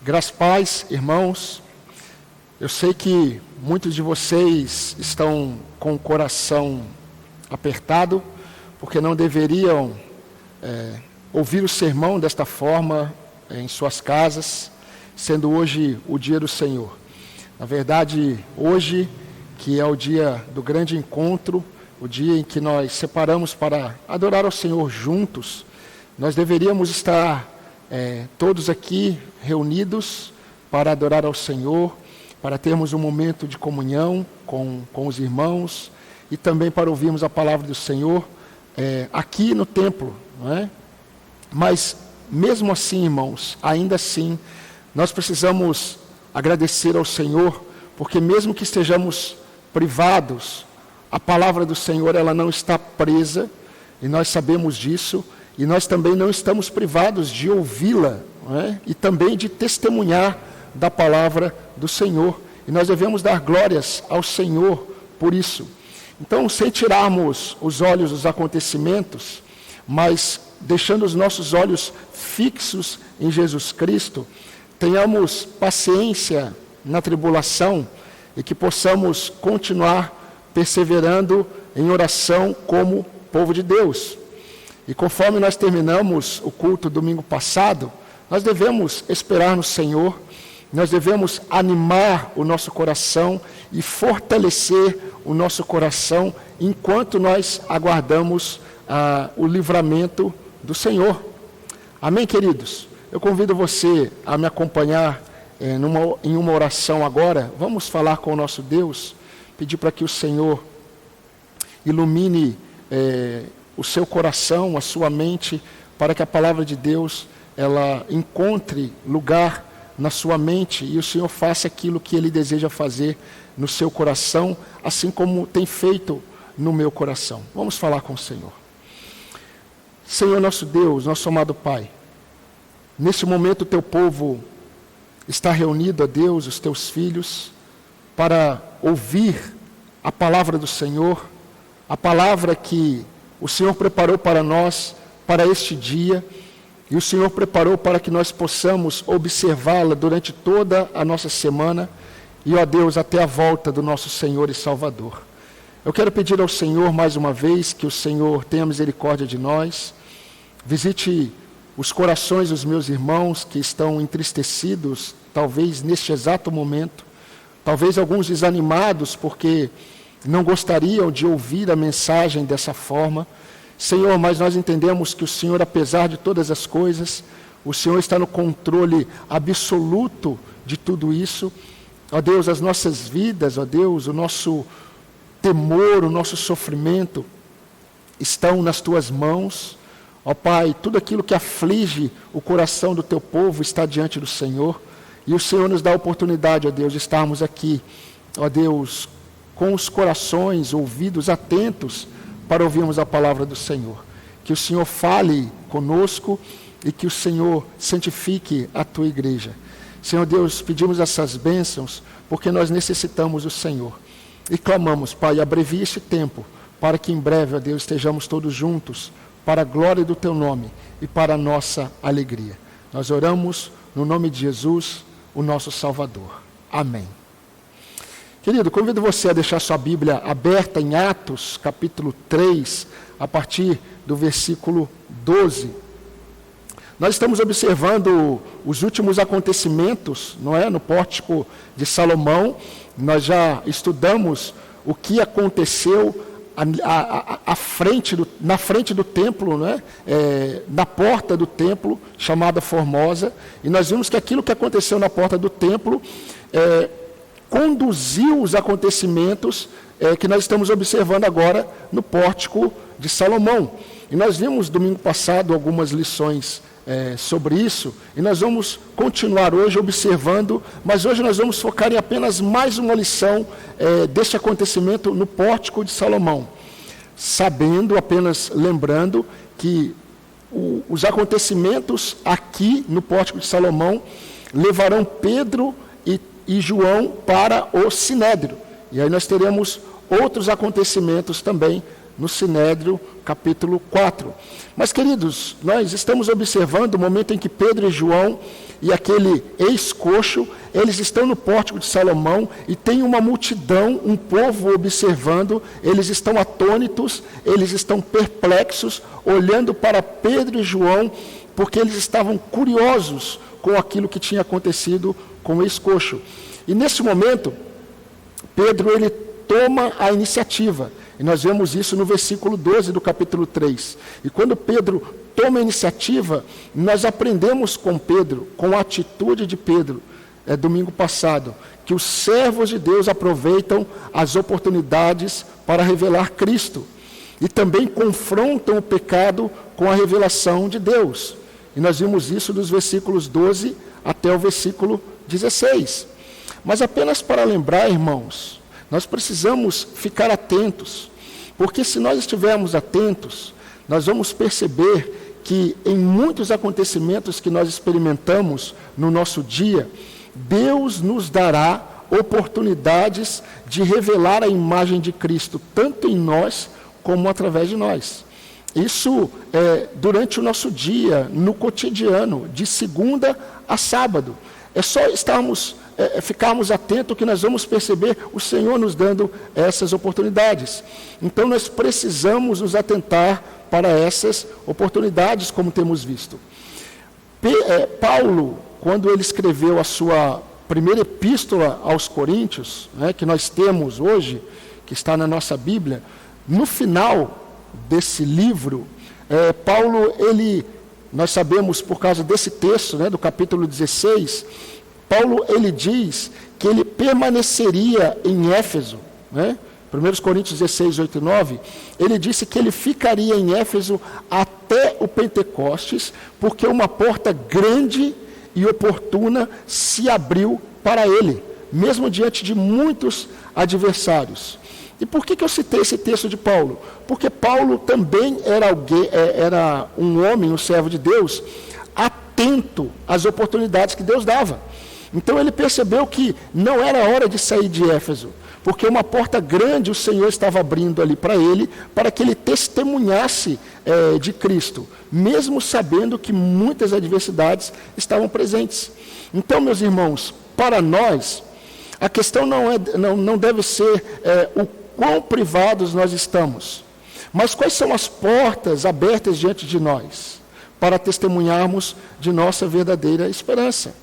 Graças paz, irmãos. Eu sei que muitos de vocês estão com o coração apertado, porque não deveriam ouvir o sermão desta forma em suas casas, sendo hoje o dia do Senhor. Na verdade, hoje, que é o dia do grande encontro, o dia em que nós separamos para adorar ao Senhor juntos, nós deveríamos estar todos aqui reunidos para adorar ao Senhor, para termos um momento de comunhão com os irmãos e também para ouvirmos a palavra do Senhor aqui no templo, não é? Mas mesmo assim, irmãos, ainda assim, nós precisamos agradecer ao Senhor, porque mesmo que estejamos privados, a palavra do Senhor ela não está presa, e nós sabemos disso, e nós também não estamos privados de ouvi-la, não é? E também de testemunhar da palavra do Senhor. E nós devemos dar glórias ao Senhor por isso. Então, sem tirarmos os olhos dos acontecimentos, mas deixando os nossos olhos fixos em Jesus Cristo, tenhamos paciência na tribulação e que possamos continuar perseverando em oração como povo de Deus. E conforme nós terminamos o culto domingo passado, nós devemos esperar no Senhor, nós devemos animar o nosso coração e fortalecer o nosso coração enquanto nós aguardamos o livramento do Senhor. Amém, queridos? Eu convido você a me acompanhar em uma oração agora. Vamos falar com o nosso Deus, pedir para que o Senhor ilumine o seu coração, a sua mente, para que a palavra de Deus ela encontre lugar na sua mente e o Senhor faça aquilo que Ele deseja fazer no seu coração, assim como tem feito no meu coração. Vamos falar com o Senhor. Senhor nosso Deus, nosso amado Pai, nesse momento o teu povo está reunido, a Deus, os teus filhos, para ouvir a palavra do Senhor, a palavra que o Senhor preparou para nós, para este dia, e o Senhor preparou para que nós possamos observá-la durante toda a nossa semana, e, ó Deus, até a volta do nosso Senhor e Salvador. Eu quero pedir ao Senhor, mais uma vez, que o Senhor tenha misericórdia de nós, visite os corações dos meus irmãos que estão entristecidos, talvez neste exato momento, talvez alguns desanimados, porque não gostariam de ouvir a mensagem dessa forma. Senhor, mas nós entendemos que o Senhor, apesar de todas as coisas, o Senhor está no controle absoluto de tudo isso. Ó Deus, as nossas vidas, ó Deus, o nosso temor, o nosso sofrimento estão nas Tuas mãos. Ó Pai, tudo aquilo que aflige o coração do Teu povo está diante do Senhor. E o Senhor nos dá a oportunidade, ó Deus, de estarmos aqui, ó Deus, com os corações, ouvidos atentos para ouvirmos a palavra do Senhor. Que o Senhor fale conosco e que o Senhor santifique a Tua igreja. Senhor Deus, pedimos essas bênçãos porque nós necessitamos do Senhor. E clamamos, Pai, abrevie este tempo para que em breve, ó Deus, estejamos todos juntos para a glória do Teu nome e para a nossa alegria. Nós oramos no nome de Jesus, o nosso Salvador. Amém. Querido, convido você a deixar sua Bíblia aberta em Atos, capítulo 3, a partir do versículo 12. Nós estamos observando os últimos acontecimentos, não é? No pórtico de Salomão. Nós já estudamos o que aconteceu na frente do templo, não é? Na porta do templo, chamada Formosa. E nós vimos que aquilo que aconteceu na porta do templo conduziu os acontecimentos que nós estamos observando agora no pórtico de Salomão. E nós vimos domingo passado algumas lições sobre isso, e nós vamos continuar hoje observando, mas hoje nós vamos focar em apenas mais uma lição deste acontecimento no pórtico de Salomão, sabendo, apenas lembrando, que os acontecimentos aqui no pórtico de Salomão levarão Pedro e João para o Sinédrio. E aí nós teremos outros acontecimentos também no Sinédrio, capítulo 4. Mas, queridos, nós estamos observando o momento em que Pedro e João e aquele ex-coxo, eles estão no pórtico de Salomão e tem uma multidão, um povo observando, eles estão atônitos, eles estão perplexos, olhando para Pedro e João, porque eles estavam curiosos com aquilo que tinha acontecido com o ex-coxo. E nesse momento, Pedro, ele toma a iniciativa. E nós vemos isso no versículo 12 do capítulo 3. E quando Pedro toma a iniciativa, nós aprendemos com Pedro, com a atitude de Pedro, domingo passado, que os servos de Deus aproveitam as oportunidades para revelar Cristo. E também confrontam o pecado com a revelação de Deus. E nós vimos isso dos versículos 12 até o versículo 16. Mas apenas para lembrar, irmãos, nós precisamos ficar atentos, porque se nós estivermos atentos, nós vamos perceber que em muitos acontecimentos que nós experimentamos no nosso dia, Deus nos dará oportunidades de revelar a imagem de Cristo, tanto em nós como através de nós. Isso é durante o nosso dia, no cotidiano, de segunda a sábado. É só ficarmos atentos que nós vamos perceber o Senhor nos dando essas oportunidades. Então nós precisamos nos atentar para essas oportunidades, como temos visto. Paulo, quando ele escreveu a sua primeira epístola aos Coríntios, que nós temos hoje, que está na nossa Bíblia, no final desse livro, Paulo, nós sabemos por causa desse texto, do capítulo 16, Paulo, ele diz que ele permaneceria em Éfeso, 1 Coríntios 16, 8 e 9, ele disse que ele ficaria em Éfeso até o Pentecostes, porque uma porta grande e oportuna se abriu para ele, mesmo diante de muitos adversários. E por que eu citei esse texto de Paulo? Porque Paulo também era um homem, um servo de Deus, atento às oportunidades que Deus dava. Então ele percebeu que não era hora de sair de Éfeso, porque uma porta grande o Senhor estava abrindo ali para ele, para que ele testemunhasse de Cristo, mesmo sabendo que muitas adversidades estavam presentes. Então, meus irmãos, para nós, a questão não deve ser o quão privados nós estamos, mas quais são as portas abertas diante de nós, para testemunharmos de nossa verdadeira esperança.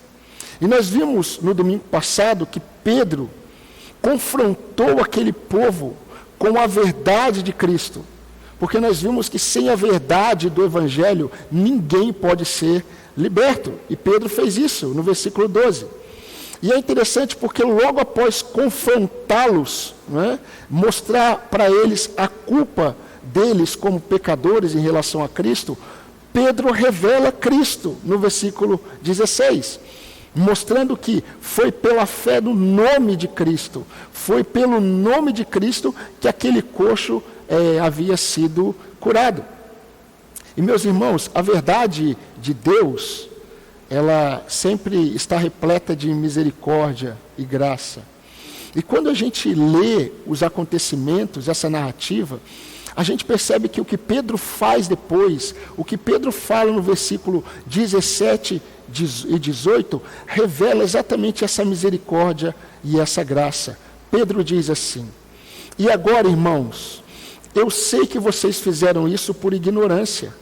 E nós vimos no domingo passado que Pedro confrontou aquele povo com a verdade de Cristo, porque nós vimos que sem a verdade do Evangelho, ninguém pode ser liberto, e Pedro fez isso no versículo 12. E é interessante porque logo após confrontá-los, mostrar para eles a culpa deles como pecadores em relação a Cristo, Pedro revela Cristo no versículo 16, mostrando que foi pela fé no nome de Cristo, foi pelo nome de Cristo que aquele coxo havia sido curado. E meus irmãos, a verdade de Deus, ela sempre está repleta de misericórdia e graça. E quando a gente lê os acontecimentos, essa narrativa, a gente percebe que o que Pedro faz depois, o que Pedro fala no versículo 17 e 18, revela exatamente essa misericórdia e essa graça. Pedro diz assim: e agora, irmãos, eu sei que vocês fizeram isso por ignorância,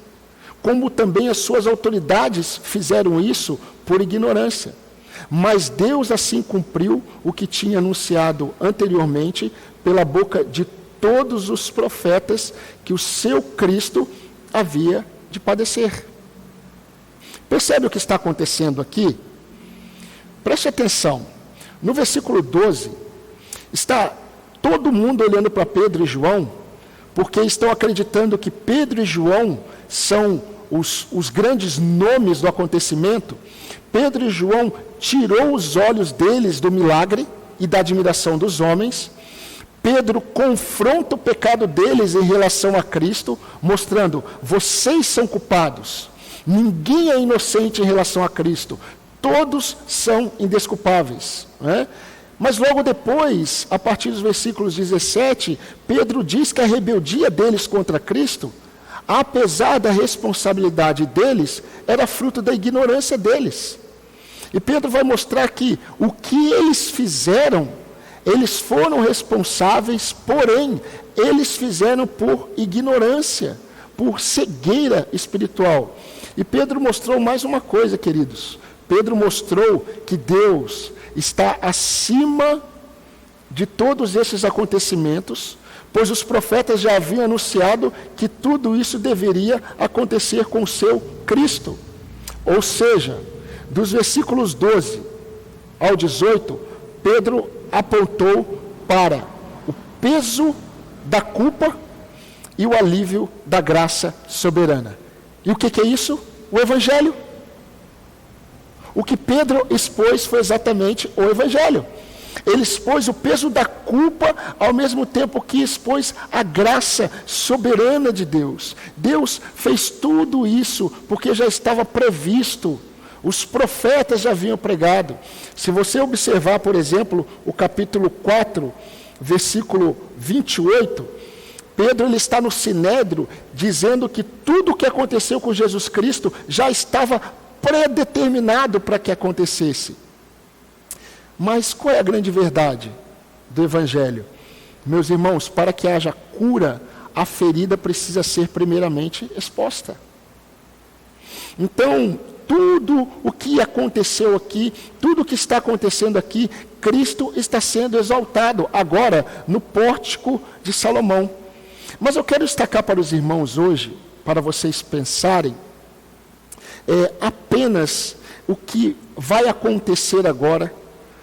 como também as suas autoridades fizeram isso por ignorância. Mas Deus assim cumpriu o que tinha anunciado anteriormente pela boca de todos os profetas, que o seu Cristo havia de padecer. Percebe o que está acontecendo aqui? Preste atenção. No versículo 12, está todo mundo olhando para Pedro e João, porque estão acreditando que Pedro e João são os grandes nomes do acontecimento. Pedro e João tirou os olhos deles do milagre e da admiração dos homens. Pedro confronta o pecado deles em relação a Cristo, mostrando: vocês são culpados, ninguém é inocente em relação a Cristo, todos são indesculpáveis. Mas logo depois, a partir dos versículos 17, Pedro diz que a rebeldia deles contra Cristo, apesar da responsabilidade deles, era fruto da ignorância deles. E Pedro vai mostrar que o que eles fizeram, eles foram responsáveis, porém, eles fizeram por ignorância, por cegueira espiritual. E Pedro mostrou mais uma coisa, queridos. Pedro mostrou que Deus está acima de todos esses acontecimentos, pois os profetas já haviam anunciado que tudo isso deveria acontecer com o seu Cristo. Ou seja, dos versículos 12 ao 18, Pedro apontou para o peso da culpa e o alívio da graça soberana. E o que é isso? O Evangelho. O que Pedro expôs foi exatamente o Evangelho. Ele expôs o peso da culpa, ao mesmo tempo que expôs a graça soberana de Deus. Deus fez tudo isso porque já estava previsto. Os profetas já haviam pregado. Se você observar, por exemplo, o capítulo 4, versículo 28, Pedro ele está no Sinédrio dizendo que tudo o que aconteceu com Jesus Cristo já estava predeterminado para que acontecesse. Mas qual é a grande verdade do Evangelho? Meus irmãos, para que haja cura, a ferida precisa ser primeiramente exposta. Então, tudo o que aconteceu aqui, tudo o que está acontecendo aqui, Cristo está sendo exaltado agora no pórtico de Salomão. Mas eu quero destacar para os irmãos hoje, para vocês pensarem, apenas o que vai acontecer agora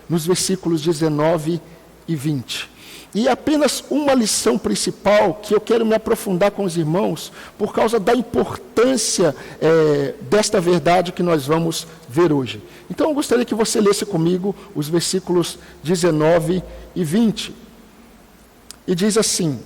nos versículos 19 e 20. E apenas uma lição principal que eu quero me aprofundar com os irmãos por causa da importância desta verdade que nós vamos ver hoje. Então eu gostaria que você lesse comigo os versículos 19 e 20. E diz assim: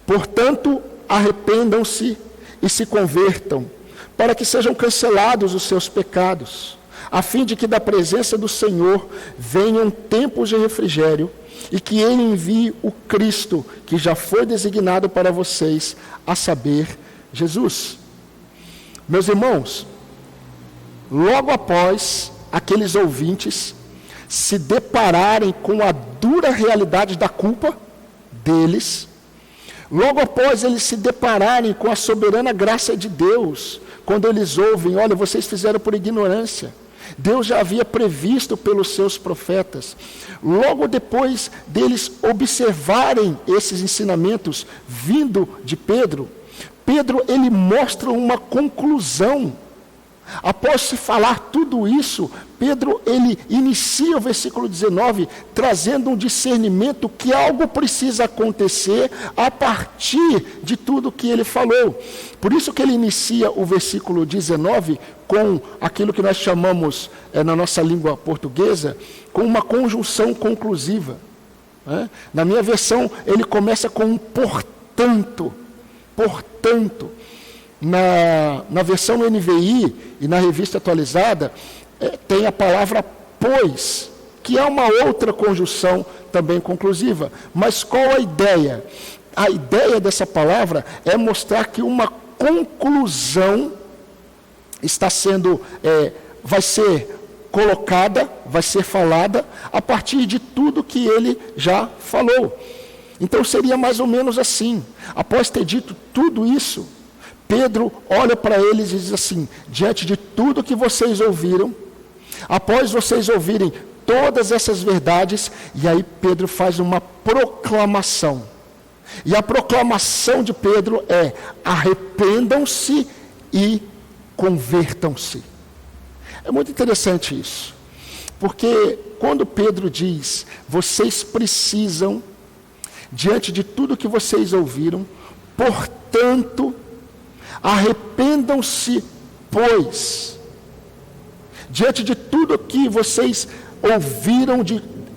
portanto, arrependam-se e se convertam, para que sejam cancelados os seus pecados, a fim de que da presença do Senhor venham tempos de refrigério, e que Ele envie o Cristo, que já foi designado para vocês, a saber, Jesus. Meus irmãos, logo após aqueles ouvintes se depararem com a dura realidade da culpa deles, logo após eles se depararem com a soberana graça de Deus, quando eles ouvem, olha, vocês fizeram por ignorância, Deus já havia previsto pelos seus profetas. Logo depois deles observarem esses ensinamentos vindo de Pedro, Pedro ele mostra uma conclusão. Após se falar tudo isso, Pedro ele inicia o versículo 19 trazendo um discernimento que algo precisa acontecer a partir de tudo que ele falou. Por isso que ele inicia o versículo 19 com aquilo que nós chamamos na nossa língua portuguesa, com uma conjunção conclusiva. Na minha versão ele começa com um portanto. Portanto. Na versão NVI e na revista atualizada, tem a palavra pois, que é uma outra conjunção também conclusiva. Mas qual a ideia? A ideia dessa palavra é mostrar que uma conclusão está sendo, vai ser colocada, vai ser falada a partir de tudo que ele já falou. Então seria mais ou menos assim. Após ter dito tudo isso, Pedro olha para eles e diz assim: diante de tudo que vocês ouviram, após vocês ouvirem todas essas verdades, e aí Pedro faz uma proclamação. E a proclamação de Pedro é: arrependam-se e convertam-se. É muito interessante isso, porque quando Pedro diz, vocês precisam, diante de tudo que vocês ouviram, portanto, arrependam-se, pois, diante de tudo que vocês ouviram,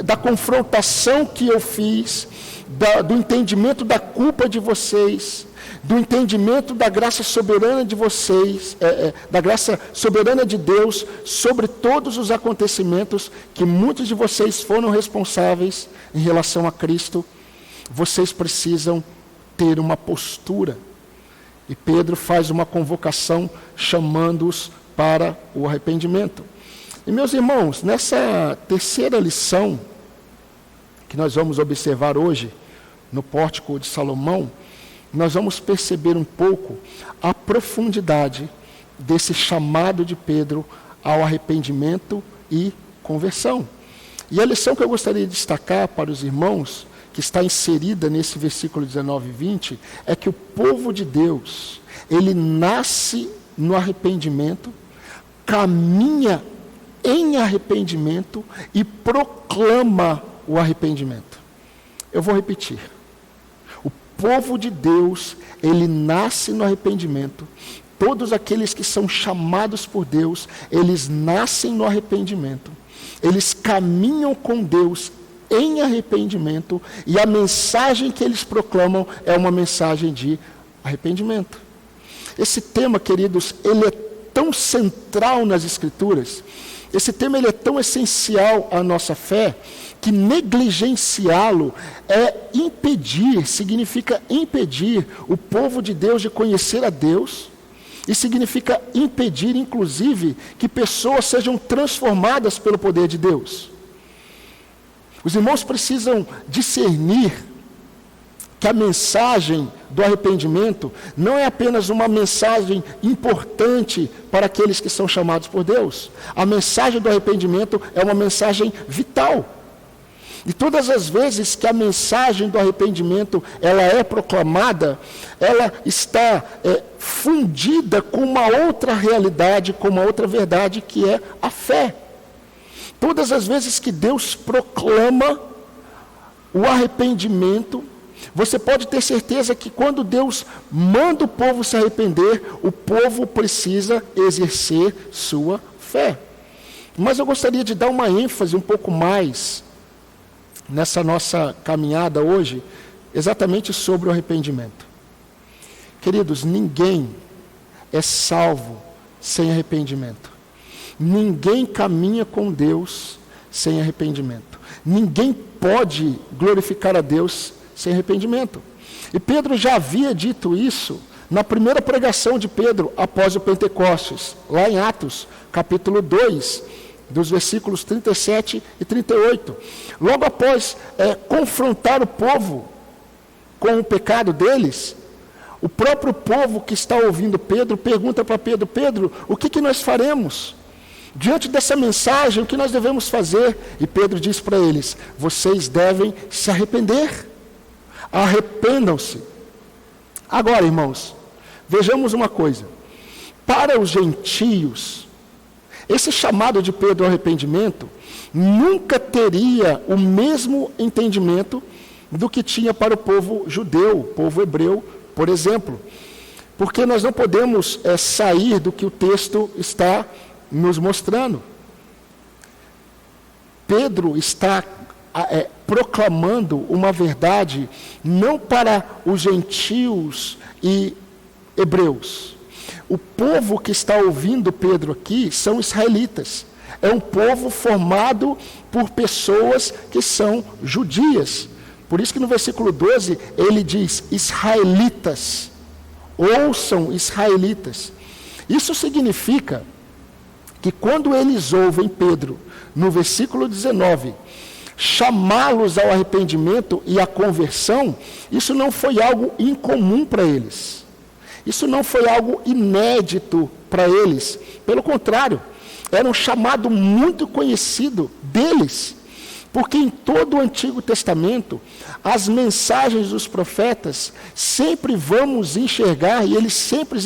da confrontação que eu fiz, do entendimento da culpa de vocês, do entendimento da graça soberana de vocês, da graça soberana de Deus sobre todos os acontecimentos que muitos de vocês foram responsáveis em relação a Cristo, vocês precisam ter uma postura. E Pedro faz uma convocação chamando-os para o arrependimento. E meus irmãos, nessa terceira lição que nós vamos observar hoje, no Pórtico de Salomão, nós vamos perceber um pouco a profundidade desse chamado de Pedro ao arrependimento e conversão. E a lição que eu gostaria de destacar para os irmãos, que está inserida nesse versículo 19 e 20, é que o povo de Deus, ele nasce no arrependimento, caminha em arrependimento e proclama o arrependimento. Eu vou repetir. O povo de Deus, ele nasce no arrependimento. Todos aqueles que são chamados por Deus, eles nascem no arrependimento. Eles caminham com Deus em arrependimento e a mensagem que eles proclamam é uma mensagem de arrependimento. Esse tema, queridos, ele é tão central nas Escrituras, esse tema ele é tão essencial à nossa fé, que negligenciá-lo significa impedir o povo de Deus de conhecer a Deus, e significa impedir, inclusive, que pessoas sejam transformadas pelo poder de Deus. Os irmãos precisam discernir que a mensagem do arrependimento não é apenas uma mensagem importante para aqueles que são chamados por Deus. A mensagem do arrependimento é uma mensagem vital. E todas as vezes que a mensagem do arrependimento ela é proclamada, ela está fundida com uma outra realidade, com uma outra verdade, que é a fé. Todas as vezes que Deus proclama o arrependimento, você pode ter certeza que quando Deus manda o povo se arrepender, o povo precisa exercer sua fé. Mas eu gostaria de dar uma ênfase um pouco mais nessa nossa caminhada hoje, exatamente sobre o arrependimento. Queridos, ninguém é salvo sem arrependimento. Ninguém caminha com Deus sem arrependimento. Ninguém pode glorificar a Deus sem arrependimento. E Pedro já havia dito isso na primeira pregação de Pedro após o Pentecostes, lá em Atos, capítulo 2, dos versículos 37 e 38. Logo após confrontar o povo com o pecado deles, o próprio povo que está ouvindo Pedro pergunta para Pedro: Pedro, o que nós faremos? Diante dessa mensagem, o que nós devemos fazer? E Pedro diz para eles: vocês devem se arrepender. Arrependam-se. Agora, irmãos, vejamos uma coisa. Para os gentios, esse chamado de Pedro ao arrependimento nunca teria o mesmo entendimento do que tinha para o povo judeu, o povo hebreu, por exemplo. Porque nós não podemos sair do que o texto está nos mostrando. Pedro está proclamando uma verdade não para os gentios e hebreus. O povo que está ouvindo Pedro aqui são israelitas. É um povo formado por pessoas que são judias. Por isso que no versículo 12 ele diz: israelitas, ouçam israelitas. Isso significa que quando eles ouvem Pedro, no versículo 19, chamá-los ao arrependimento e à conversão, isso não foi algo incomum para eles. Isso não foi algo inédito para eles. Pelo contrário, era um chamado muito conhecido deles. Porque em todo o Antigo Testamento, as mensagens dos profetas sempre vamos enxergar, e eles sempre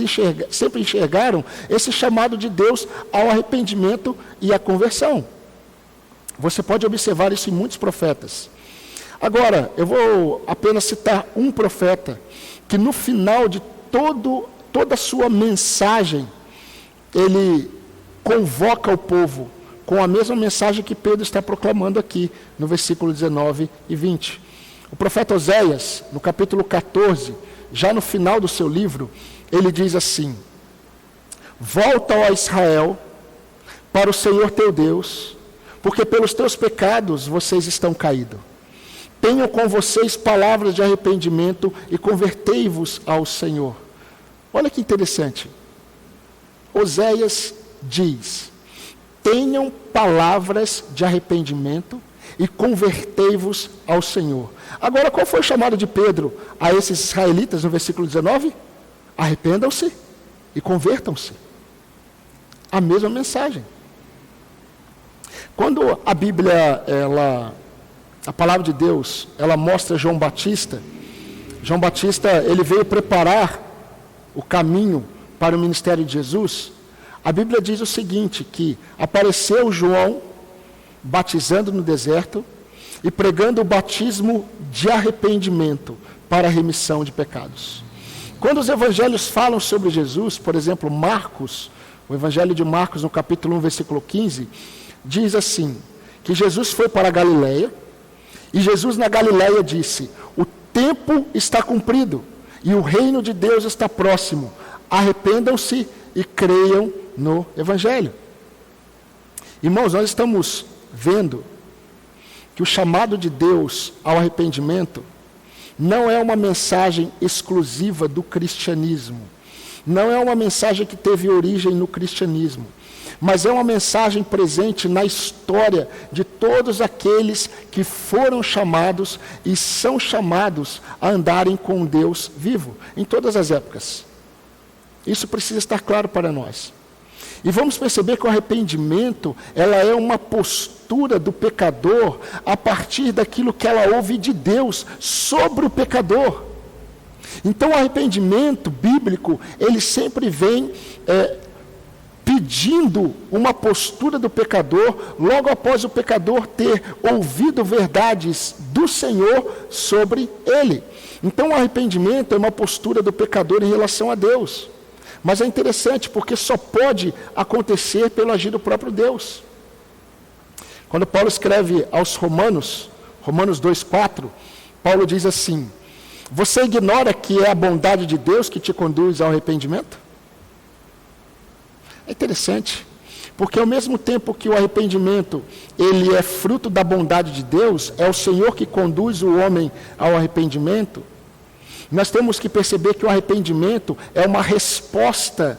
enxergaram esse chamado de Deus ao arrependimento e à conversão. Você pode observar isso em muitos profetas. Agora, eu vou apenas citar um profeta, que no final de toda a sua mensagem, ele convoca o povo com a mesma mensagem que Pedro está proclamando aqui, no versículo 19 e 20. O profeta Oséias, no capítulo 14, já no final do seu livro, ele diz assim: volta, ó Israel, para o Senhor teu Deus, porque pelos teus pecados vocês estão caídos. Tenham com vocês palavras de arrependimento e convertei-vos ao Senhor. Olha que interessante. Oséias diz: tenham palavras de arrependimento e convertei-vos ao Senhor. Agora, qual foi o chamado de Pedro a esses israelitas no versículo 19? Arrependam-se e convertam-se. A mesma mensagem. Quando a Bíblia, a palavra de Deus, ela mostra João Batista, ele veio preparar o caminho para o ministério de Jesus. A Bíblia diz o seguinte, que apareceu João batizando no deserto e pregando o batismo de arrependimento para a remissão de pecados. Quando os evangelhos falam sobre Jesus, por exemplo, Marcos, o evangelho de Marcos, no capítulo 1, versículo 15, diz assim, que Jesus foi para a Galileia, e Jesus na Galileia disse: o tempo está cumprido, e o reino de Deus está próximo. Arrependam-se e creiam no evangelho. Irmãos, nós estamos vendo que o chamado de Deus ao arrependimento não é uma mensagem exclusiva do cristianismo, não é uma mensagem que teve origem no cristianismo, mas é uma mensagem presente na história de todos aqueles que foram chamados e são chamados a andarem com Deus vivo, em todas as épocas. Isso precisa estar claro para nós. E vamos perceber que o arrependimento, ela é uma postura do pecador a partir daquilo que ela ouve de Deus sobre o pecador. Então o arrependimento bíblico, ele sempre vem pedindo uma postura do pecador, logo após o pecador ter ouvido verdades do Senhor sobre ele. Então o arrependimento é uma postura do pecador em relação a Deus. Mas é interessante porque só pode acontecer pelo agir do próprio Deus. Quando Paulo escreve aos Romanos 2,4, Paulo diz assim: você ignora que é a bondade de Deus que te conduz ao arrependimento? É interessante, porque ao mesmo tempo que o arrependimento ele é fruto da bondade de Deus, é o Senhor que conduz o homem ao arrependimento. Nós temos que perceber que o arrependimento é uma resposta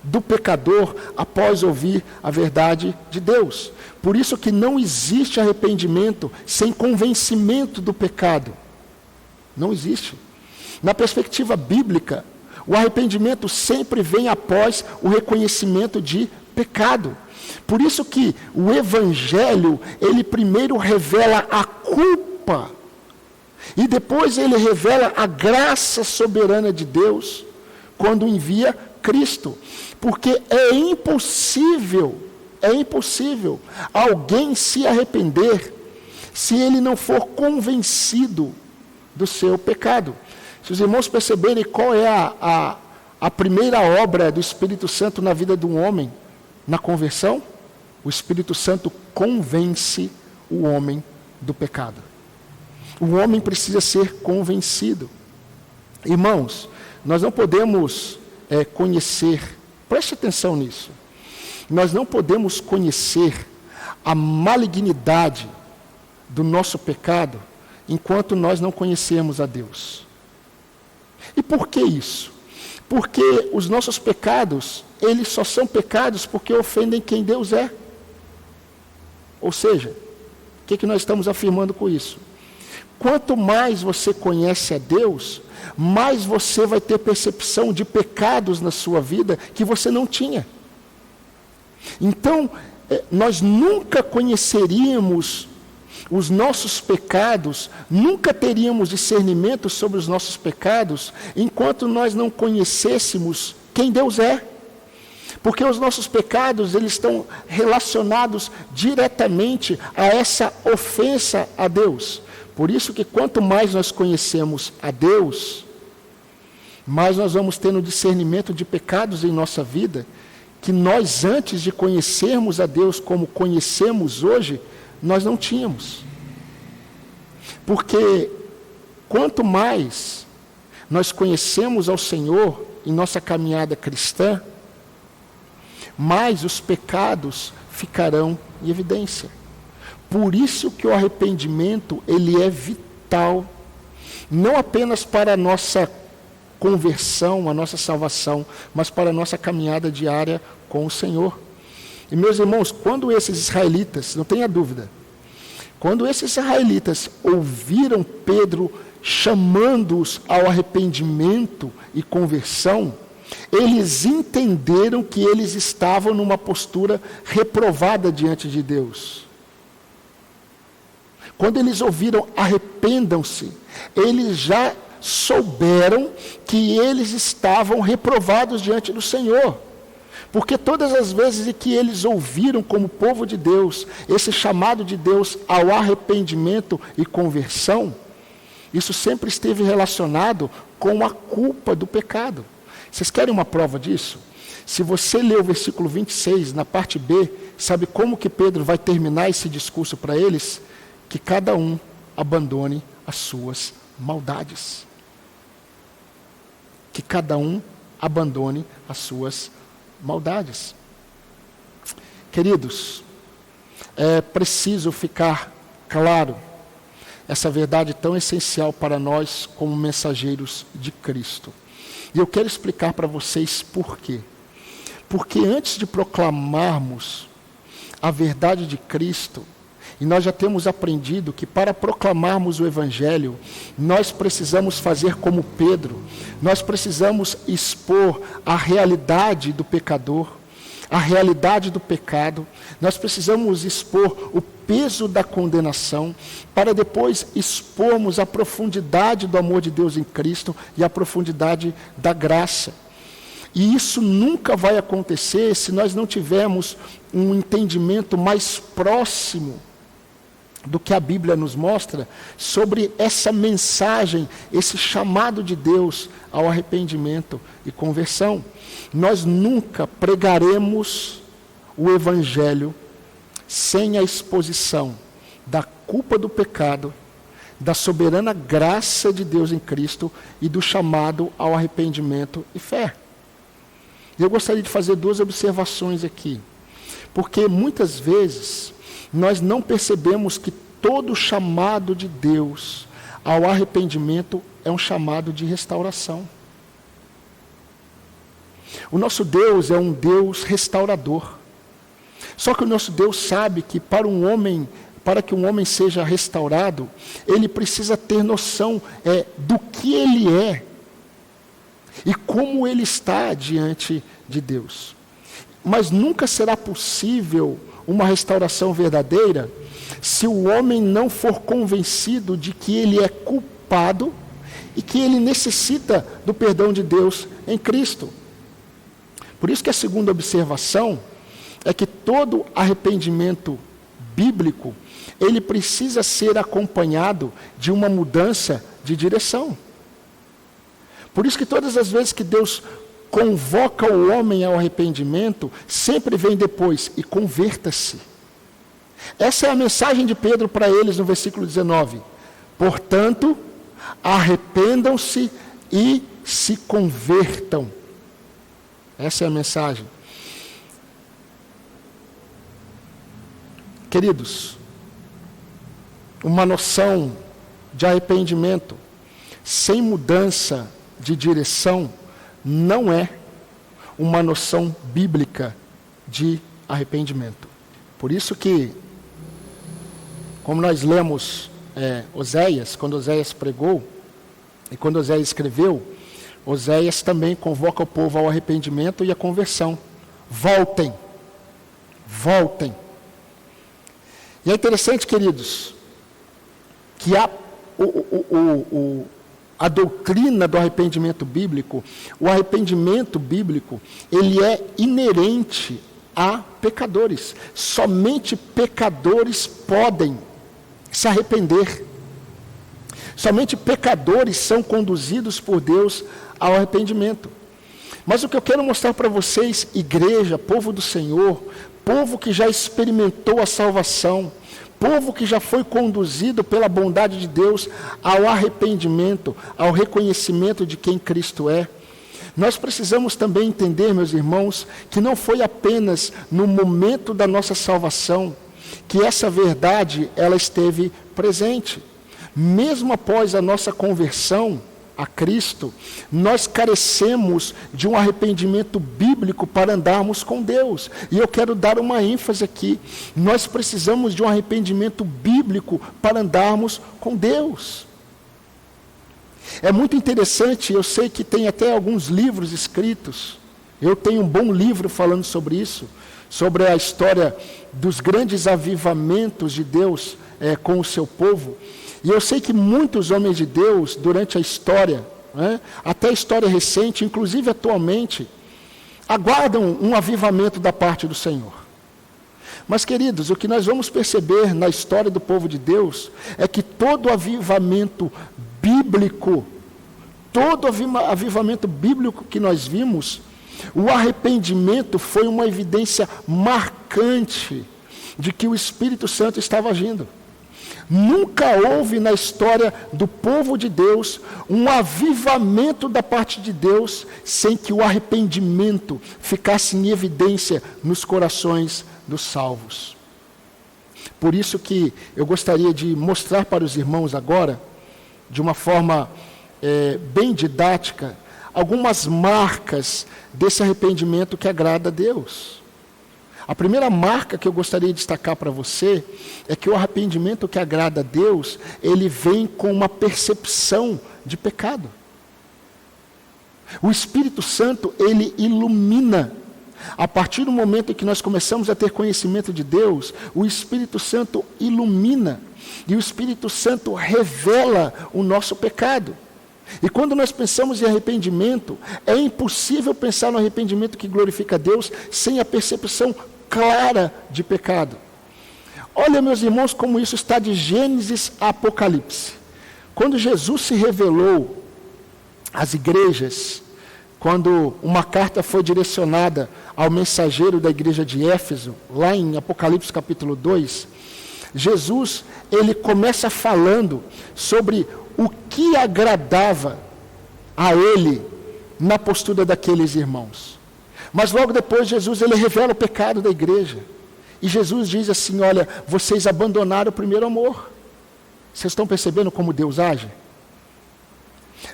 do pecador após ouvir a verdade de Deus. Por isso que não existe arrependimento sem convencimento do pecado. Não existe. Na perspectiva bíblica, o arrependimento sempre vem após o reconhecimento de pecado. Por isso que o Evangelho, ele primeiro revela a culpa, e depois ele revela a graça soberana de Deus, quando envia Cristo. Porque é impossível alguém se arrepender, se ele não for convencido do seu pecado. Se os irmãos perceberem qual é a primeira obra do Espírito Santo na vida de um homem, na conversão, o Espírito Santo convence o homem do pecado. O homem precisa ser convencido. Irmãos, nós não podemos conhecer, preste atenção nisso, nós não podemos conhecer a malignidade do nosso pecado enquanto nós não conhecermos a Deus. E por que isso? Porque os nossos pecados, eles só são pecados porque ofendem quem Deus é. Ou seja, o que nós estamos afirmando com isso? Quanto mais você conhece a Deus, mais você vai ter percepção de pecados na sua vida que você não tinha. Então, nós nunca conheceríamos os nossos pecados, nunca teríamos discernimento sobre os nossos pecados, enquanto nós não conhecêssemos quem Deus é. Porque os nossos pecados, eles estão relacionados diretamente a essa ofensa a Deus. Por isso que quanto mais nós conhecemos a Deus, mais nós vamos tendo discernimento de pecados em nossa vida, que nós antes de conhecermos a Deus como conhecemos hoje, nós não tínhamos. Porque quanto mais nós conhecemos ao Senhor em nossa caminhada cristã, mais os pecados ficarão em evidência. Por isso que o arrependimento, ele é vital, não apenas para a nossa conversão, a nossa salvação, mas para a nossa caminhada diária com o Senhor. E meus irmãos, quando esses israelitas, não tenha dúvida, quando esses israelitas ouviram Pedro chamando-os ao arrependimento e conversão, eles entenderam que eles estavam numa postura reprovada diante de Deus. Quando eles ouviram arrependam-se, eles já souberam que eles estavam reprovados diante do Senhor. Porque todas as vezes em que eles ouviram como povo de Deus, esse chamado de Deus ao arrependimento e conversão, isso sempre esteve relacionado com a culpa do pecado. Vocês querem uma prova disso? Se você ler o versículo 26, na parte B, sabe como que Pedro vai terminar esse discurso para eles? Que cada um abandone as suas maldades. Que cada um abandone as suas maldades. Queridos, é preciso ficar claro essa verdade tão essencial para nós como mensageiros de Cristo. E eu quero explicar para vocês por quê. Porque antes de proclamarmos a verdade de Cristo, e nós já temos aprendido que para proclamarmos o Evangelho, nós precisamos fazer como Pedro, nós precisamos expor a realidade do pecador, a realidade do pecado, nós precisamos expor o peso da condenação, para depois expormos a profundidade do amor de Deus em Cristo e a profundidade da graça. E isso nunca vai acontecer se nós não tivermos um entendimento mais próximo do que a Bíblia nos mostra sobre essa mensagem, esse chamado de Deus ao arrependimento e conversão. Nós nunca pregaremos o Evangelho sem a exposição da culpa do pecado, da soberana graça de Deus em Cristo e do chamado ao arrependimento e fé. Eu gostaria de fazer duas observações aqui, porque muitas vezes nós não percebemos que todo chamado de Deus ao arrependimento é um chamado de restauração. O nosso Deus é um Deus restaurador. Só que o nosso Deus sabe que para que um homem seja restaurado, ele precisa ter noção do que ele é e como ele está diante de Deus. Mas nunca será possível uma restauração verdadeira se o homem não for convencido de que ele é culpado e que ele necessita do perdão de Deus em Cristo. Por isso que a segunda observação é que todo arrependimento bíblico, ele precisa ser acompanhado de uma mudança de direção. Por isso que todas as vezes que Deus convoca o homem ao arrependimento, sempre vem depois, e converta-se. Essa é a mensagem de Pedro para eles no versículo 19. Portanto, arrependam-se e se convertam. Essa é a mensagem. Queridos, uma noção de arrependimento sem mudança de direção não é uma noção bíblica de arrependimento. Por isso que, como nós lemos Oséias, quando Oséias pregou, e quando Oséias escreveu, Oséias também convoca o povo ao arrependimento e à conversão. Voltem. Voltem. E é interessante, queridos, que a doutrina do arrependimento bíblico, o arrependimento bíblico, ele é inerente a pecadores. Somente pecadores podem se arrepender. Somente pecadores são conduzidos por Deus ao arrependimento. Mas o que eu quero mostrar para vocês, igreja, povo do Senhor, povo que já experimentou a salvação, povo que já foi conduzido pela bondade de Deus ao arrependimento, ao reconhecimento de quem Cristo é. Nós precisamos também entender, meus irmãos, que não foi apenas no momento da nossa salvação que essa verdade ela esteve presente. Mesmo após a nossa conversão a Cristo, nós carecemos de um arrependimento bíblico para andarmos com Deus. E eu quero dar uma ênfase aqui. Nós precisamos de um arrependimento bíblico para andarmos com Deus. É muito interessante, eu sei que tem até alguns livros escritos. Eu tenho um bom livro falando sobre isso, sobre a história dos grandes avivamentos de Deus com o seu povo. E eu sei que muitos homens de Deus, durante a história, até a história recente, inclusive atualmente, aguardam um avivamento da parte do Senhor. Mas, queridos, o que nós vamos perceber na história do povo de Deus é que todo avivamento bíblico, todo avivamento bíblico que nós vimos, o arrependimento foi uma evidência marcante de que o Espírito Santo estava agindo. Nunca houve na história do povo de Deus um avivamento da parte de Deus sem que o arrependimento ficasse em evidência nos corações dos salvos. Por isso que eu gostaria de mostrar para os irmãos agora, de uma forma bem didática, algumas marcas desse arrependimento que agrada a Deus. A primeira marca que eu gostaria de destacar para você é que o arrependimento que agrada a Deus, ele vem com uma percepção de pecado. O Espírito Santo, ele ilumina. A partir do momento em que nós começamos a ter conhecimento de Deus, o Espírito Santo ilumina. E o Espírito Santo revela o nosso pecado. E quando nós pensamos em arrependimento, é impossível pensar no arrependimento que glorifica a Deus sem a percepção clara de pecado. Olha, meus irmãos, como isso está de Gênesis a Apocalipse. Quando Jesus se revelou às igrejas, quando uma carta foi direcionada ao mensageiro da igreja de Éfeso, lá em Apocalipse capítulo 2, Jesus, ele começa falando sobre o que agradava a ele na postura daqueles irmãos. Mas logo depois Jesus, ele revela o pecado da igreja. E Jesus diz assim, olha, vocês abandonaram o primeiro amor. Vocês estão percebendo como Deus age?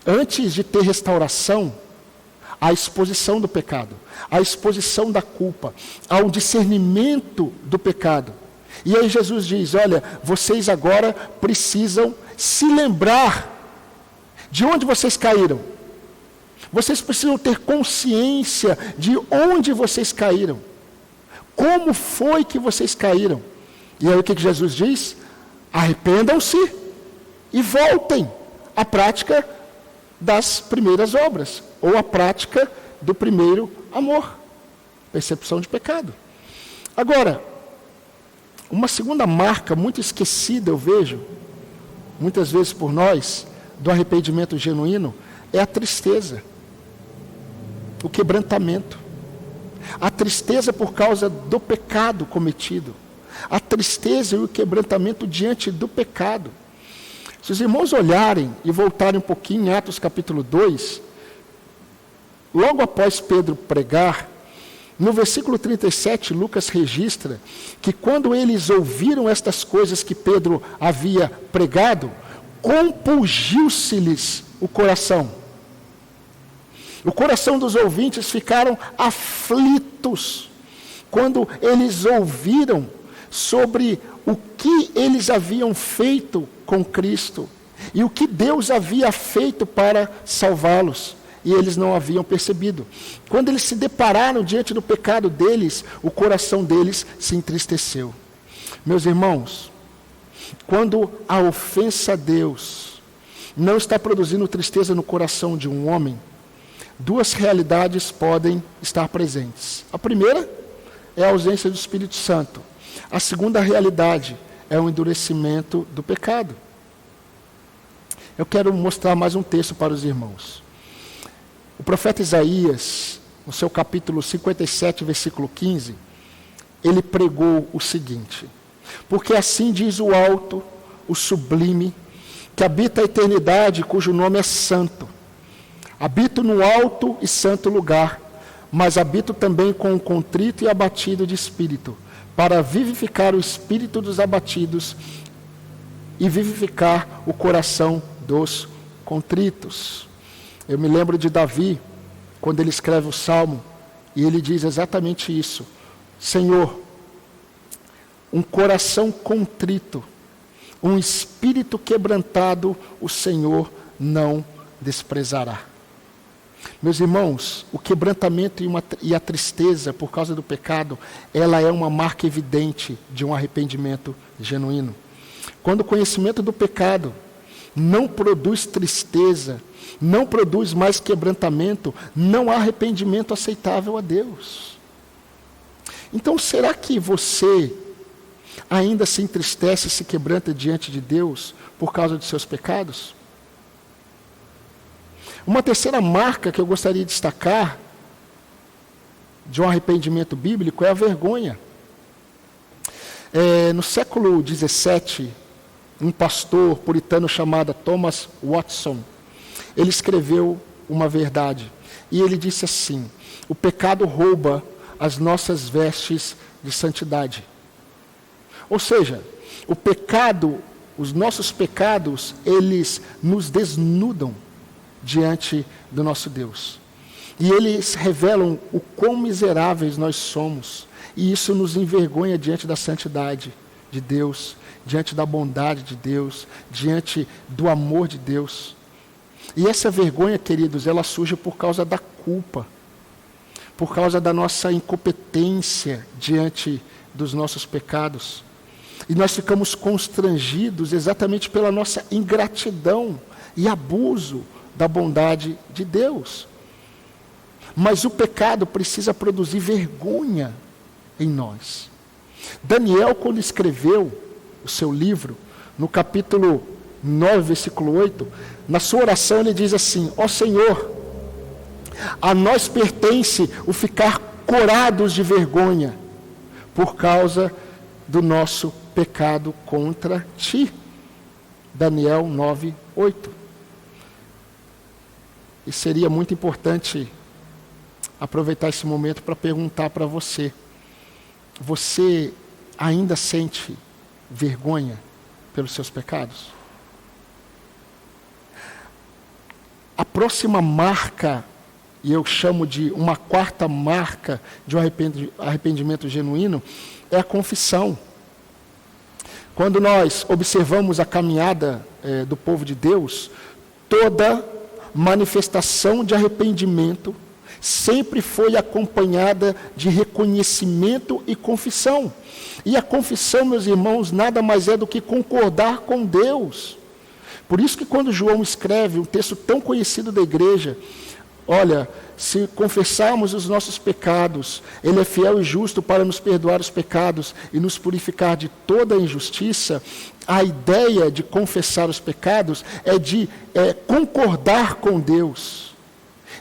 Antes de ter restauração, a exposição do pecado, a exposição da culpa, ao discernimento do pecado. E aí Jesus diz, olha, vocês agora precisam se lembrar de onde vocês caíram. Vocês precisam ter consciência de onde vocês caíram. Como foi que vocês caíram? E aí o que Jesus diz? Arrependam-se e voltem à prática das primeiras obras, ou à prática do primeiro amor. Percepção de pecado. Agora, uma segunda marca muito esquecida, eu vejo, muitas vezes por nós, do arrependimento genuíno, é a tristeza, o quebrantamento. A tristeza por causa do pecado cometido. A tristeza e o quebrantamento diante do pecado. Se os irmãos olharem e voltarem um pouquinho em Atos capítulo 2, logo após Pedro pregar, no versículo 37, Lucas registra que quando eles ouviram estas coisas que Pedro havia pregado, compungiu-se-lhes o coração. O coração dos ouvintes ficaram aflitos quando eles ouviram sobre o que eles haviam feito com Cristo e o que Deus havia feito para salvá-los. E eles não haviam percebido. Quando eles se depararam diante do pecado deles, o coração deles se entristeceu. Meus irmãos, quando a ofensa a Deus não está produzindo tristeza no coração de um homem, duas realidades podem estar presentes. A primeira é a ausência do Espírito Santo. A segunda realidade é o endurecimento do pecado. Eu quero mostrar mais um texto para os irmãos. O profeta Isaías, no seu capítulo 57, versículo 15, ele pregou o seguinte: Porque assim diz o alto, o sublime, que habita a eternidade, cujo nome é santo. Habito no alto e santo lugar, mas habito também com o contrito e abatido de espírito, para vivificar o espírito dos abatidos e vivificar o coração dos contritos. Eu me lembro de Davi, quando ele escreve o Salmo, e ele diz exatamente isso: Senhor, um coração contrito, um espírito quebrantado, o Senhor não desprezará. Meus irmãos, o quebrantamento e a tristeza por causa do pecado, ela é uma marca evidente de um arrependimento genuíno. Quando o conhecimento do pecado não produz tristeza, não produz mais quebrantamento, não há arrependimento aceitável a Deus. Então, será que você ainda se entristece e se quebranta diante de Deus por causa de seus pecados? Uma terceira marca que eu gostaria de destacar de um arrependimento bíblico é a vergonha. No século XVII, um pastor puritano chamado Thomas Watson, ele escreveu uma verdade. E ele disse assim: o pecado rouba as nossas vestes de santidade. Ou seja, o pecado, os nossos pecados, eles nos desnudam diante do nosso Deus. E eles revelam o quão miseráveis nós somos. E isso nos envergonha diante da santidade de Deus, diante da bondade de Deus, diante do amor de Deus. E essa vergonha, queridos, ela surge por causa da culpa, por causa da nossa incompetência diante dos nossos pecados. E nós ficamos constrangidos exatamente pela nossa ingratidão e abuso da bondade de Deus. Mas o pecado precisa produzir vergonha em nós. Daniel, quando escreveu o seu livro, no capítulo 9, versículo 8, na sua oração ele diz assim: ó Senhor, a nós pertence o ficar corados de vergonha por causa do nosso pecado contra ti. Daniel 9, 8. E seria muito importante aproveitar esse momento para perguntar para você: você ainda sente vergonha pelos seus pecados? A próxima marca, e eu chamo de uma quarta marca de um arrependimento genuíno, é a confissão. Quando nós observamos a caminhada do povo de Deus, toda manifestação de arrependimento sempre foi acompanhada de reconhecimento e confissão. E a confissão, meus irmãos, nada mais é do que concordar com Deus. Por isso que quando João escreve um texto tão conhecido da igreja, olha, se confessarmos os nossos pecados, Ele é fiel e justo para nos perdoar os pecados e nos purificar de toda a injustiça. A ideia de confessar os pecados é de concordar com Deus,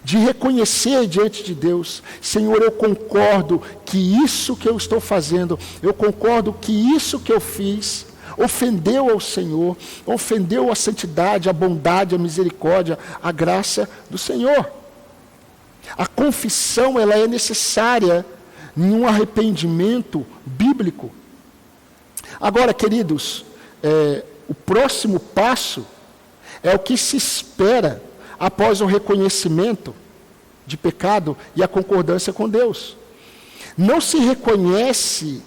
de reconhecer diante de Deus: Senhor, eu concordo que isso que eu estou fazendo, eu concordo que isso que eu fiz ofendeu ao Senhor, ofendeu a santidade, a bondade, a misericórdia, a graça do Senhor. A confissão, ela é necessária em um arrependimento bíblico. Agora, queridos, o próximo passo é o que se espera após o reconhecimento de pecado e a concordância com Deus. Não se reconhece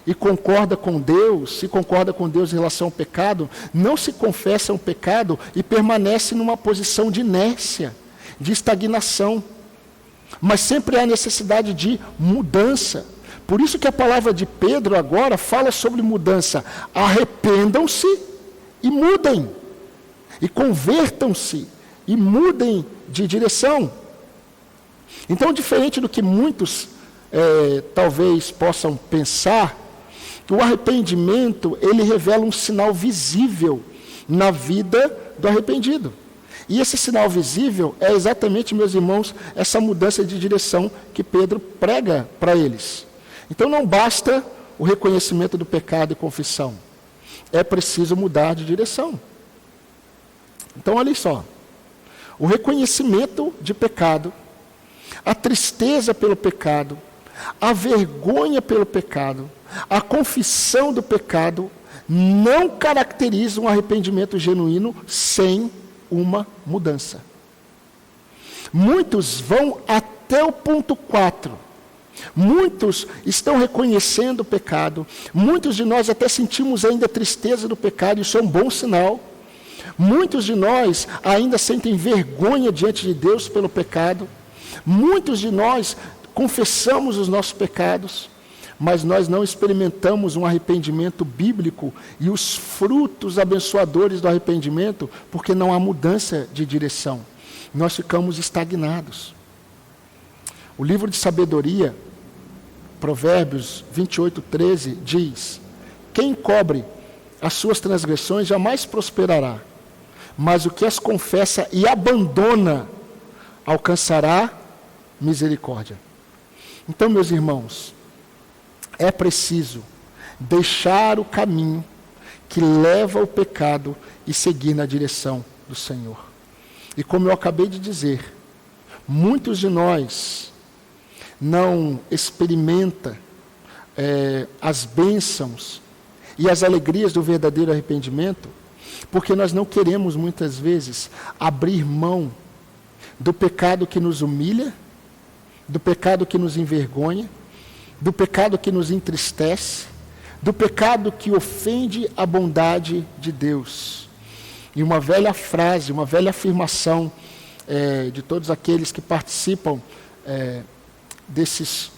e concorda com Deus, se concorda com Deus em relação ao pecado, não se confessa um pecado e permanece numa posição de inércia, de estagnação. Mas sempre há necessidade de mudança. Por isso que a palavra de Pedro agora fala sobre mudança. Arrependam-se e mudem. E convertam-se e mudem de direção. Então, diferente do que muitos talvez possam pensar, o arrependimento, ele revela um sinal visível na vida do arrependido. E esse sinal visível é exatamente, meus irmãos, essa mudança de direção que Pedro prega para eles. Então não basta o reconhecimento do pecado e confissão? É preciso mudar de direção. Então, olha só. O reconhecimento de pecado, a tristeza pelo pecado, a vergonha pelo pecado, a confissão do pecado, não caracterizam um arrependimento genuíno sem uma mudança. Muitos vão até o ponto 4. Muitos estão reconhecendo o pecado. Muitos de nós até sentimos ainda tristeza do pecado, isso é um bom sinal. Muitos de nós ainda sentem vergonha diante de Deus pelo pecado. Muitos de nós confessamos os nossos pecados, mas nós não experimentamos um arrependimento bíblico e os frutos abençoadores do arrependimento, porque não há mudança de direção. Nós ficamos estagnados. O livro de sabedoria, Provérbios 28:13, diz: quem cobre as suas transgressões jamais prosperará, mas o que as confessa e abandona alcançará misericórdia. Então, meus irmãos, é preciso deixar o caminho que leva ao pecado e seguir na direção do Senhor. E como eu acabei de dizer, muitos de nós não experimentam as bênçãos e as alegrias do verdadeiro arrependimento, porque nós não queremos muitas vezes abrir mão do pecado que nos humilha, do pecado que nos envergonha, do pecado que nos entristece, do pecado que ofende a bondade de Deus. E uma velha frase, uma velha afirmação de todos aqueles que participam desses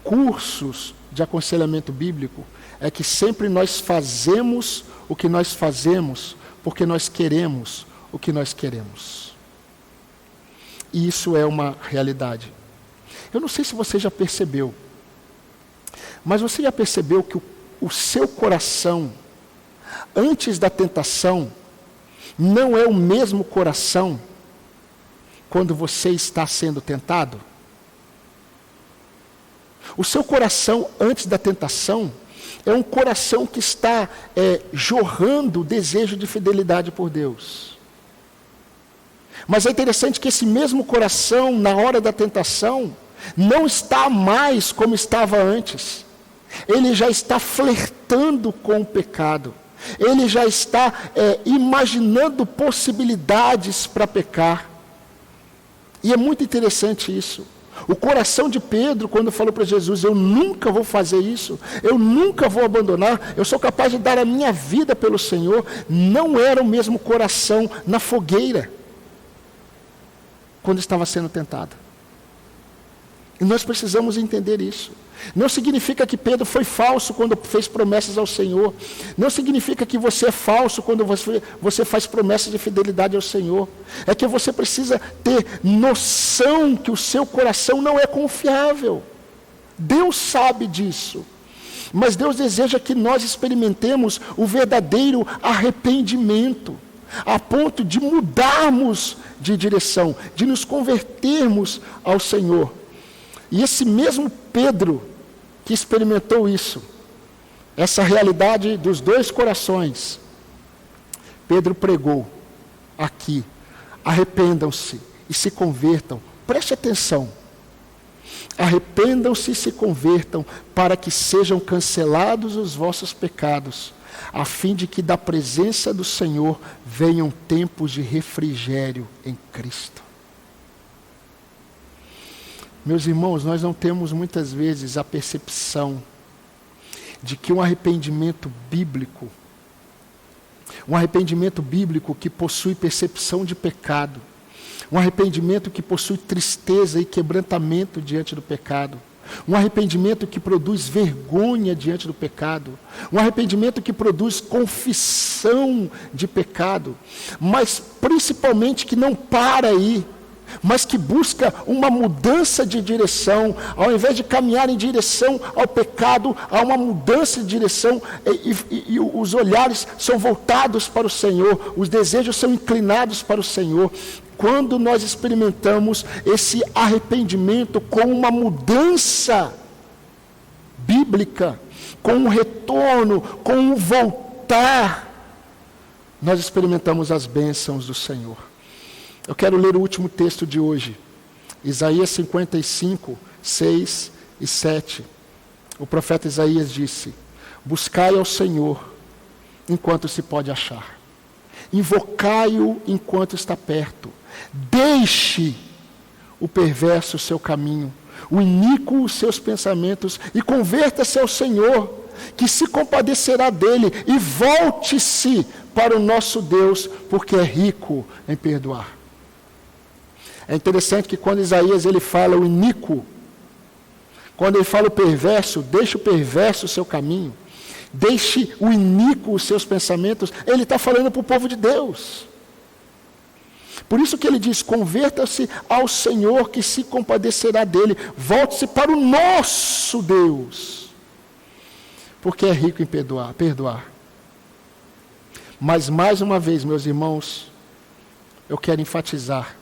cursos de aconselhamento bíblico, é que sempre nós fazemos o que nós fazemos porque nós queremos o que nós queremos. E isso é uma realidade. Eu não sei se você já percebeu, mas você já percebeu que o seu coração, antes da tentação, não é o mesmo coração quando você está sendo tentado? O seu coração, antes da tentação, é um coração que está jorrando o desejo de fidelidade por Deus. Mas é interessante que esse mesmo coração, na hora da tentação, não está mais como estava antes. Ele já está flertando com o pecado. Ele já está imaginando possibilidades para pecar. E é muito interessante isso. O coração de Pedro, quando falou para Jesus: eu nunca vou fazer isso, eu nunca vou abandonar, eu sou capaz de dar a minha vida pelo Senhor, não era o mesmo coração na fogueira, quando estava sendo tentado. E nós precisamos entender isso. Não significa que Pedro foi falso quando fez promessas ao Senhor. Não significa que você é falso quando você faz promessas de fidelidade ao Senhor. É que você precisa ter noção que o seu coração não é confiável. Deus sabe disso. Mas Deus deseja que nós experimentemos o verdadeiro arrependimento, a ponto de mudarmos de direção, de nos convertermos ao Senhor. E esse mesmo Pedro que experimentou isso, essa realidade dos dois corações, Pedro pregou aqui: arrependam-se e se convertam. Preste atenção. Arrependam-se e se convertam, para que sejam cancelados os vossos pecados, a fim de que da presença do Senhor venham tempos de refrigério em Cristo. Meus irmãos, nós não temos muitas vezes a percepção de que um arrependimento bíblico que possui percepção de pecado, um arrependimento que possui tristeza e quebrantamento diante do pecado, um arrependimento que produz vergonha diante do pecado, um arrependimento que produz confissão de pecado, mas principalmente que não para aí, mas que busca uma mudança de direção. Ao invés de caminhar em direção ao pecado, há uma mudança de direção, e os olhares são voltados para o Senhor, os desejos são inclinados para o Senhor. Quando nós experimentamos esse arrependimento com uma mudança bíblica, com um retorno, com um voltar, nós experimentamos as bênçãos do Senhor. Eu quero ler o último texto de hoje, Isaías 55, 6 e 7. O profeta Isaías disse: buscai ao Senhor enquanto se pode achar, invocai-o enquanto está perto, deixe o perverso o seu caminho, o iníquo os seus pensamentos, e converta-se ao Senhor, que se compadecerá dele, e volte-se para o nosso Deus, porque é rico em perdoar. É interessante que quando Isaías ele fala o iníquo, quando ele fala o perverso, deixe o perverso o seu caminho, deixe o iníquo os seus pensamentos, ele está falando para o povo de Deus. Por isso que ele diz: converta-se ao Senhor, que se compadecerá dele, volte-se para o nosso Deus, porque é rico em perdoar. Mas mais uma vez, meus irmãos, eu quero enfatizar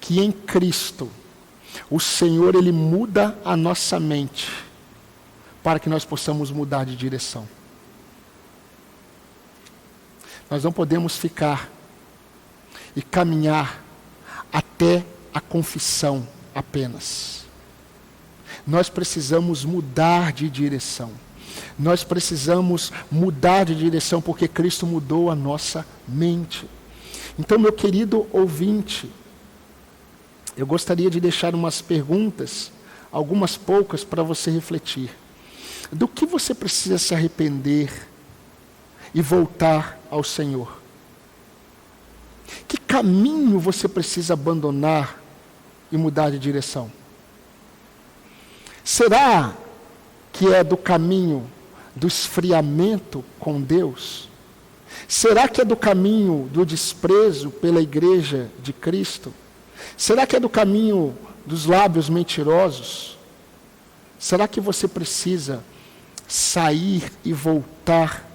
que em Cristo, o Senhor ele muda a nossa mente, para que nós possamos mudar de direção. Nós não podemos ficar e caminhar até a confissão apenas. Nós precisamos mudar de direção. Nós precisamos mudar de direção, porque Cristo mudou a nossa mente. Então, meu querido ouvinte, eu gostaria de deixar umas perguntas, algumas poucas, para você refletir. Do que você precisa se arrepender e voltar ao Senhor? Que caminho você precisa abandonar e mudar de direção? Será que é do caminho do esfriamento com Deus? Será que é do caminho do desprezo pela igreja de Cristo? Será que é do caminho dos lábios mentirosos? Será que você precisa sair e voltar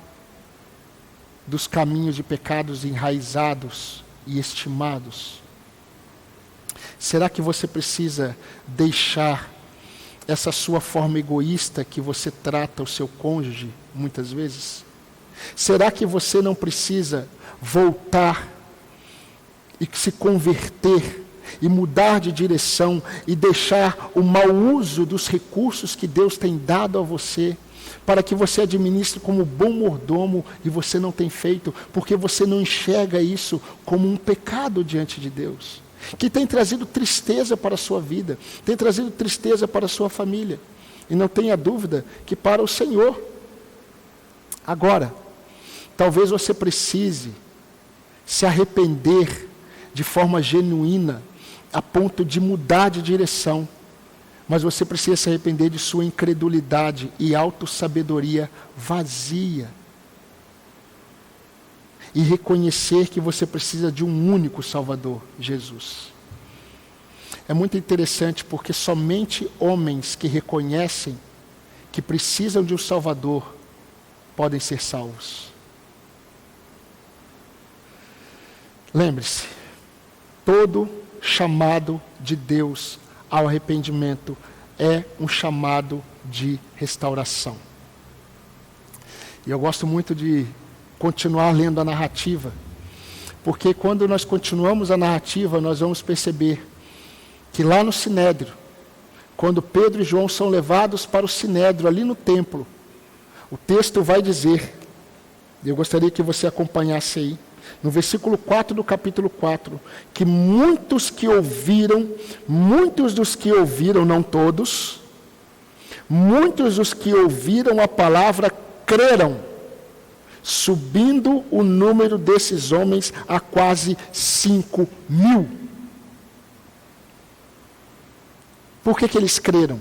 dos caminhos de pecados enraizados e estimados? Será que você precisa deixar essa sua forma egoísta que você trata o seu cônjuge muitas vezes? Será que você não precisa voltar e se converter e mudar de direção e deixar o mau uso dos recursos que Deus tem dado a você, para que você administre como bom mordomo, e você não tem feito, porque você não enxerga isso como um pecado diante de Deus, que tem trazido tristeza para a sua vida, tem trazido tristeza para a sua família, e não tenha dúvida que para o Senhor. Agora, talvez você precise se arrepender de forma genuína, a ponto de mudar de direção, mas você precisa se arrepender de sua incredulidade e autossabedoria vazia, e reconhecer que você precisa de um único Salvador, Jesus. É muito interessante, porque somente homens que reconhecem que precisam de um Salvador podem ser salvos. Lembre-se, todo chamado de Deus ao arrependimento é um chamado de restauração. E eu gosto muito de continuar lendo a narrativa, porque quando nós continuamos a narrativa, nós vamos perceber que lá no Sinédrio, quando Pedro e João são levados para o Sinédrio, ali no templo, o texto vai dizer, eu gostaria que você acompanhasse aí, no versículo 4 do capítulo 4, que muitos dos que ouviram, não todos, muitos dos que ouviram a palavra creram, subindo o número desses homens a quase 5.000. Por que eles creram?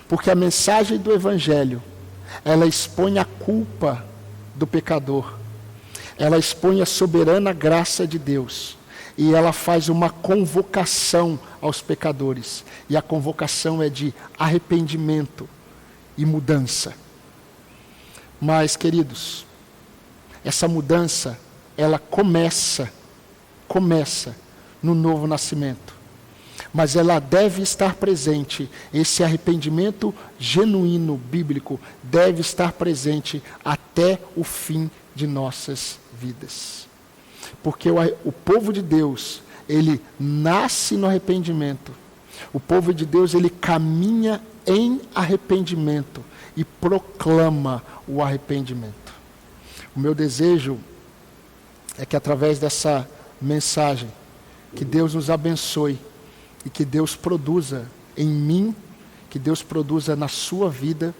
Porque a mensagem do Evangelho, ela expõe a culpa do pecador, ela expõe a soberana graça de Deus, e ela faz uma convocação aos pecadores, e a convocação é de arrependimento e mudança. Mas, queridos, essa mudança, ela começa no novo nascimento. mas ela deve estar presente. Esse arrependimento genuíno, bíblico, deve estar presente até o fim de nossas vidas. Porque o povo de Deus, ele nasce no arrependimento. O povo de Deus, ele caminha em arrependimento e proclama o arrependimento. O meu desejo é que através dessa mensagem, que Deus nos abençoe e que Deus produza em mim, que Deus produza na sua vida.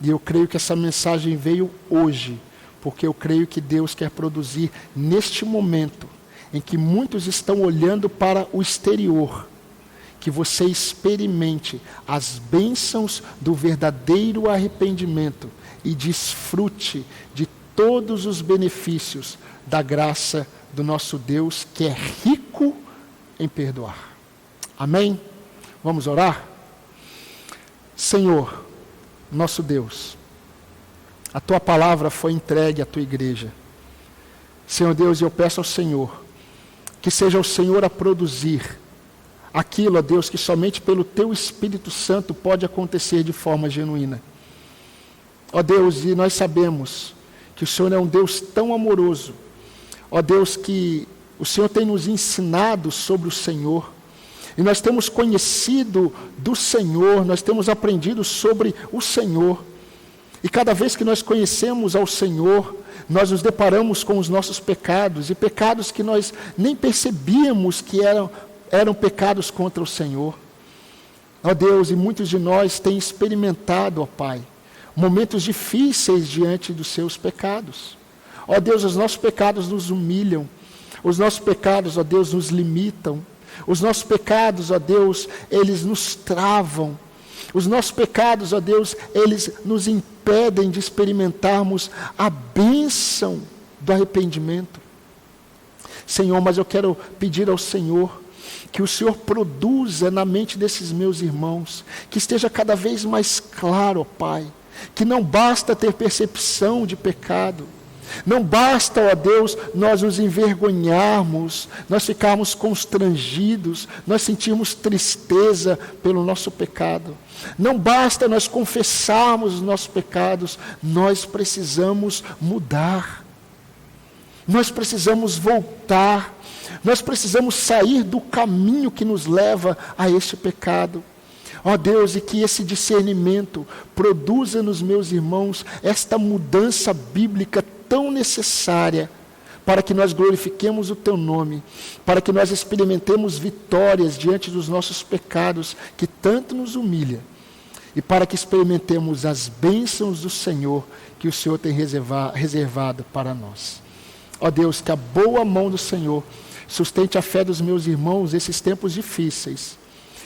E eu creio que essa mensagem veio hoje, porque eu creio que Deus quer produzir neste momento, em que muitos estão olhando para o exterior, que você experimente as bênçãos do verdadeiro arrependimento e desfrute de todos os benefícios da graça do nosso Deus, que é rico em perdoar. Amém? Vamos orar? Senhor, nosso Deus, a Tua palavra foi entregue à Tua igreja. Senhor Deus, eu peço ao Senhor, que seja o Senhor a produzir aquilo, ó Deus, que somente pelo Teu Espírito Santo pode acontecer de forma genuína. Ó Deus, e nós sabemos que o Senhor é um Deus tão amoroso. Ó Deus, que o Senhor tem nos ensinado sobre o Senhor. E nós temos conhecido do Senhor, nós temos aprendido sobre o Senhor. E cada vez que nós conhecemos ao Senhor, nós nos deparamos com os nossos pecados, e pecados que nós nem percebíamos que eram pecados contra o Senhor. Ó Deus, e muitos de nós têm experimentado, ó Pai, momentos difíceis diante dos seus pecados. Ó Deus, os nossos pecados nos humilham, os nossos pecados, ó Deus, nos limitam, os nossos pecados, ó Deus, eles nos travam, os nossos pecados, ó Deus, eles nos impedem de experimentarmos a bênção do arrependimento. Senhor, mas eu quero pedir ao Senhor que o Senhor produza na mente desses meus irmãos, que esteja cada vez mais claro, ó Pai, que não basta ter percepção de pecado, não basta, ó Deus, nós nos envergonharmos, nós ficarmos constrangidos, nós sentirmos tristeza pelo nosso pecado. Não basta nós confessarmos os nossos pecados, nós precisamos mudar. Nós precisamos voltar, nós precisamos sair do caminho que nos leva a este pecado. Ó Deus, e que esse discernimento produza nos meus irmãos esta mudança bíblica tão necessária para que nós glorifiquemos o Teu nome, para que nós experimentemos vitórias diante dos nossos pecados que tanto nos humilha, e para que experimentemos as bênçãos do Senhor que o Senhor tem reservado para nós. Ó Deus, que a boa mão do Senhor sustente a fé dos meus irmãos nesses tempos difíceis.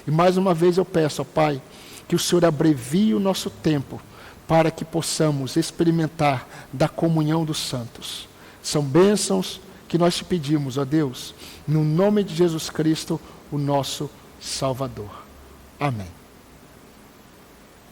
E mais uma vez eu peço, ó Pai, que o Senhor abrevie o nosso tempo para que possamos experimentar da comunhão dos santos. São bênçãos que nós te pedimos, ó Deus, no nome de Jesus Cristo, o nosso Salvador. Amém.